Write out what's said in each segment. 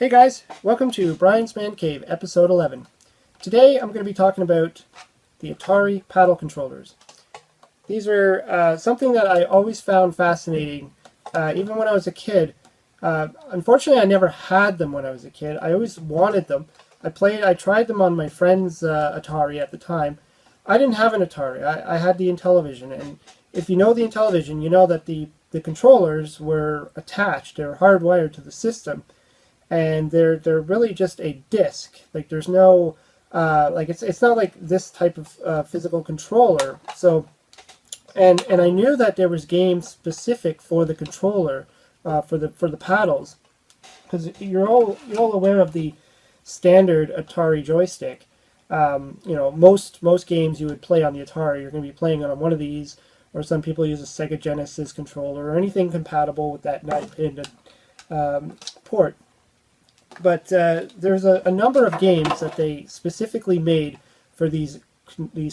Hey guys, welcome to Brian's Man Cave, episode 11. Today I'm going to be talking about the Atari Paddle controllers. These are something that I always found fascinating, even when I was a kid. Unfortunately, I never had them when I was a kid. I always wanted them. I tried them on my friend's Atari at the time. I didn't have an Atari. I had the Intellivision, and if you know the Intellivision, you know that the controllers were attached. They were hardwired to the system. And they're really just a disc. Like there's no it's not like this type of physical controller. So and I knew that there was games specific for the controller for the paddles, because you're all aware of the standard Atari joystick. Most games you would play on the Atari, you're going to be playing on one of these, or some people use a Sega Genesis controller or anything compatible with that 9-pin port. But there's a number of games that they specifically made for these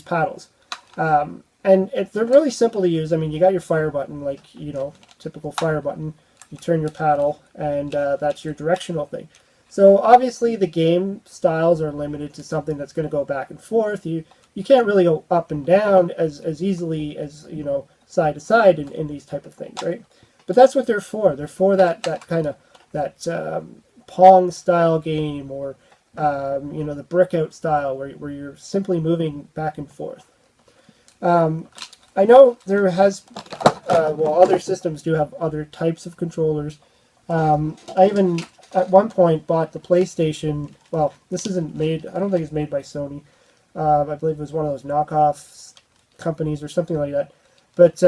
paddles. And they're really simple to use. I mean, you got your fire button, typical fire button. You turn your paddle, and that's your directional thing. So obviously the game styles are limited to something that's going to go back and forth. You can't really go up and down as easily as, side to side in these type of things, right? But that's what they're for. They're for that kind of Pong style game, or the Brickout style, where you're simply moving back and forth. I know there has other systems do have other types of controllers. I even at one point bought the PlayStation. Well, this isn't made. I don't think it's made by Sony. I believe it was one of those knockoff companies or something like that. But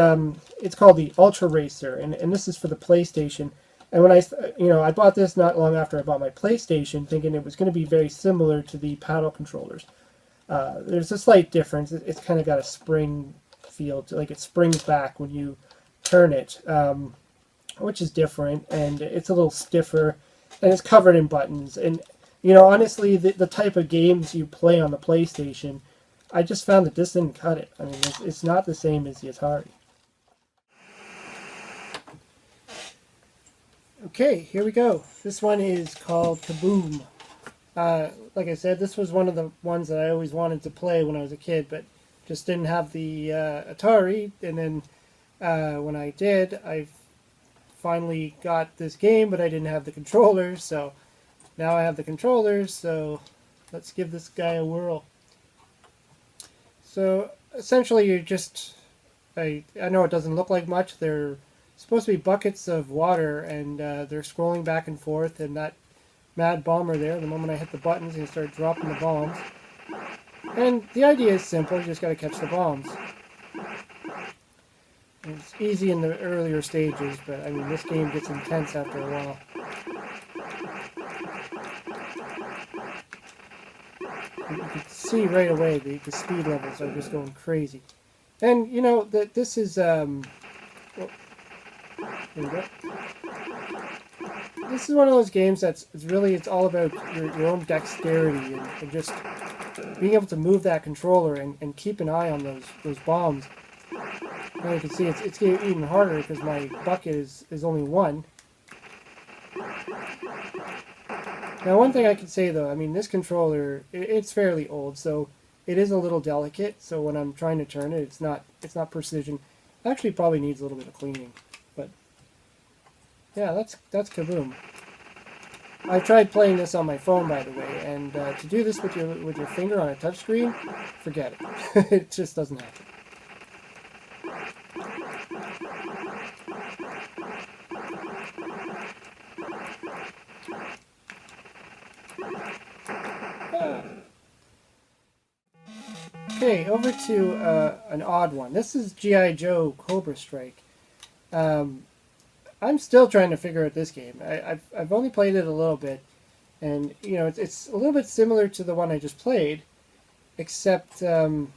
it's called the Ultra Racer, and this is for the PlayStation. And when I bought this not long after I bought my PlayStation, thinking it was going to be very similar to the paddle controllers. There's a slight difference. It's kind of got a spring feel, like it springs back when you turn it, which is different, and it's a little stiffer, and it's covered in buttons. And, honestly, the type of games you play on the PlayStation, I just found that this didn't cut it. I mean, it's not the same as the Atari. Okay, here we go. This one is called Kaboom. Like I said, this was one of the ones that I always wanted to play when I was a kid, but just didn't have the Atari. And then when I did, I finally got this game, but I didn't have the controllers. So now I have the controllers, so let's give this guy a whirl. So essentially you're just... I know it doesn't look like much. They're supposed to be buckets of water, and they're scrolling back and forth, and that mad bomber there, the moment I hit the buttons, he'll start dropping the bombs. And the idea is simple, you just got to catch the bombs. And it's easy in the earlier stages, but I mean, this game gets intense after a while. You can see right away the speed levels are just going crazy. And, this is... There we go. This is one of those games it's all about your own dexterity and just being able to move that controller and keep an eye on those bombs. Now you can see it's getting even harder because my bucket is only one. Now one thing I can say though, I mean this controller, it's fairly old, so it is a little delicate. So when I'm trying to turn it, it's not precision. It actually probably needs a little bit of cleaning. But yeah, that's Kaboom. I tried playing this on my phone, by the way, and to do this with your finger on a touchscreen, forget it. It just doesn't happen. Okay, over to an odd one. This is G.I. Joe Cobra Strike. I'm still trying to figure out this game. I've only played it a little bit, and it's a little bit similar to the one I just played, except you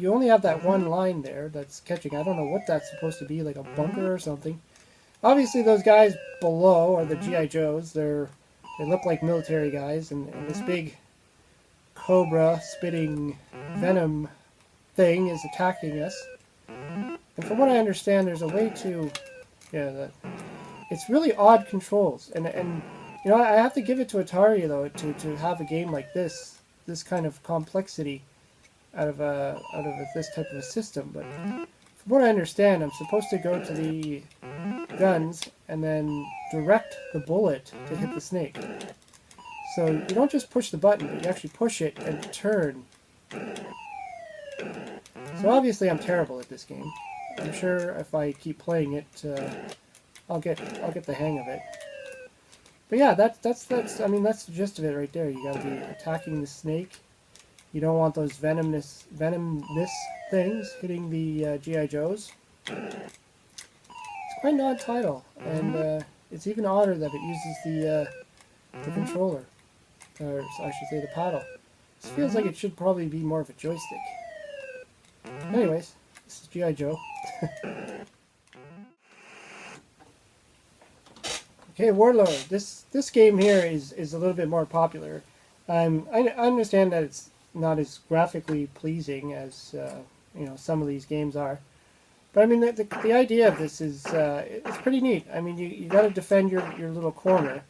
only have that one line there that's catching. I don't know what that's supposed to be, like a bunker or something. Obviously, those guys below are the G.I. Joes. They look like military guys, and this big cobra spitting venom thing is attacking us. And from what I understand, there's a way to... Yeah, it's really odd controls, and you know, I have to give it to Atari though to have a game like this kind of complexity out of this type of a system. But from what I understand, I'm supposed to go to the guns and then direct the bullet to hit the snake. So you don't just push the button, but you actually push it and turn. So obviously I'm terrible at this game. I'm sure if I keep playing it, I'll get the hang of it. But yeah, that's I mean, that's the gist of it right there. You got to be attacking the snake. You don't want those venomous things hitting the GI Joes. It's quite an odd title, and it's even odder that it uses the controller, or I should say the paddle. This feels like it should probably be more of a joystick. Anyways, this is GI Joe. Okay, Warlow. This game here is a little bit more popular. I understand that it's not as graphically pleasing as you know, some of these games are, but I mean the idea of this is it's pretty neat. I mean, you got to defend your little corner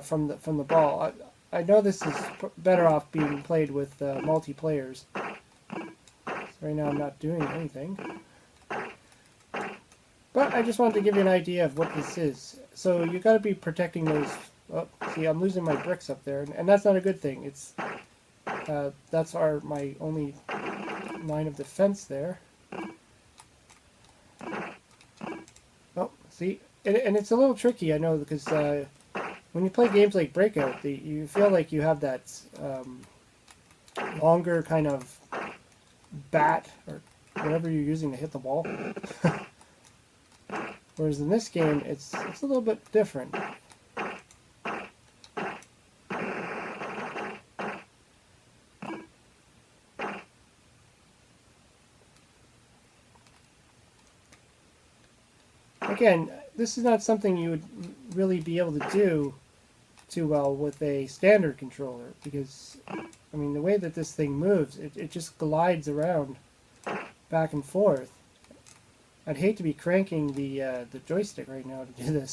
from the ball. I know this is better off being played with multiplayers. So right now I'm not doing anything. But I just wanted to give you an idea of what this is. So you got to be protecting those. Oh, see, I'm losing my bricks up there, and that's not a good thing. It's that's my only line of defense there. Oh, see, and it's a little tricky, I know, because when you play games like Breakout, you feel like you have that longer kind of bat or whatever you're using to hit the ball. Whereas in this game, it's a little bit different. Again, this is not something you would really be able to do too well with a standard controller, because, I mean, the way that this thing moves, it just glides around back and forth. I'd hate to be cranking the joystick right now to do this.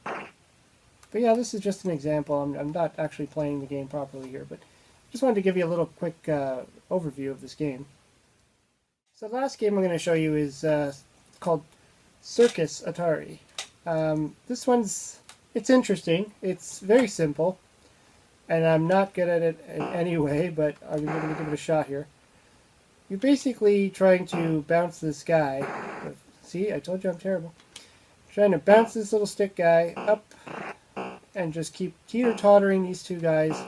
But yeah, this is just an example. I'm not actually playing the game properly here, but just wanted to give you a little quick overview of this game. So the last game I'm going to show you is called Circus Atari. This it's interesting. It's very simple, and I'm not good at it in any way, but I'm going to give it a shot here. You're basically trying to bounce this guy. See, I told you I'm terrible. Trying to bounce this little stick guy up and just keep teeter-tottering these two guys,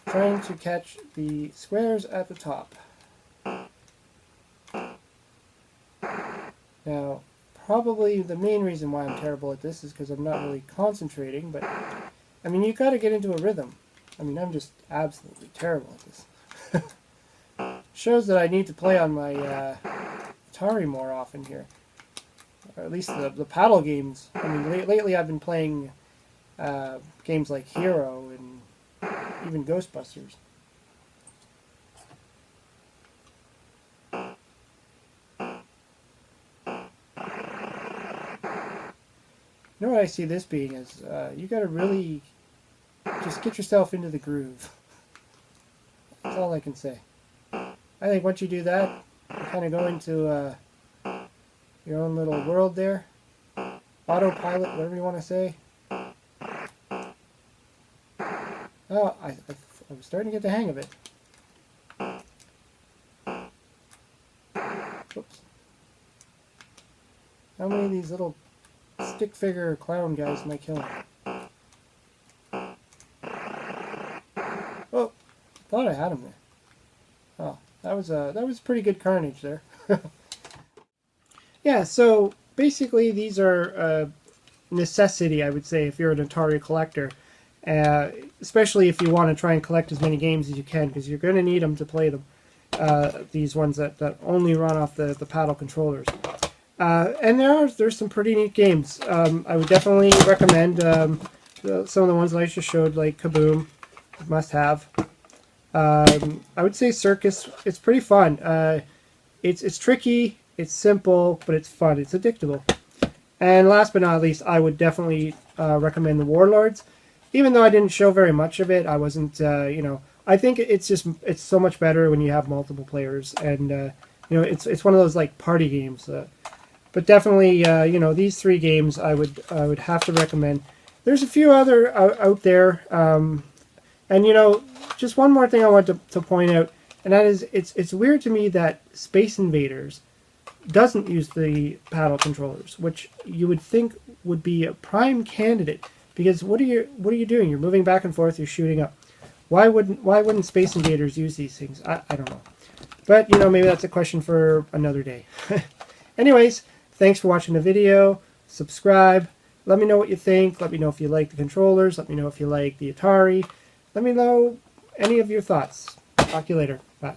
trying to catch the squares at the top. Now, probably the main reason why I'm terrible at this is because I'm not really concentrating, but I mean, you've got to get into a rhythm. I mean, I'm just absolutely terrible at this. Shows that I need to play on my Atari more often here. Or at least the paddle games. I mean, lately I've been playing games like Hero and even Ghostbusters. You know what I see this being is, you got to really just get yourself into the groove. That's all I can say. I think once you do that, you kind of go into your own little world there. Autopilot, whatever you want to say. Oh, I'm starting to get the hang of it. Oops. How many of these little stick figure clown guys am I killing? Oh, thought I had him there. Oh, that was pretty good carnage there. Yeah, so basically these are necessity, I would say, if you're an Atari collector. Especially if you want to try and collect as many games as you can, because you're going to need them to play them. These ones that only run off the paddle controllers. And there's some pretty neat games. I would definitely recommend some of the ones that I just showed, like Kaboom, must have. I would say Circus. It's pretty fun. it's tricky, it's simple, but it's fun, it's addictable. And last but not least, I would definitely recommend the Warlords. Even though I didn't show very much of it, I wasn't, I think it's so much better when you have multiple players, and it's one of those like party games. But definitely, these three games I would have to recommend. There's a few other out there, and just one more thing I want to point out, and that is it's weird to me that Space Invaders doesn't use the paddle controllers, which you would think would be a prime candidate, because what are you doing? You're moving back and forth, you're shooting up. Why wouldn't Space Invaders use these things? I don't know. But maybe that's a question for another day. Anyways, thanks for watching the video. Subscribe. Let me know what you think. Let me know if you like the controllers. Let me know if you like the Atari. Let me know any of your thoughts. Talk to you later. Bye.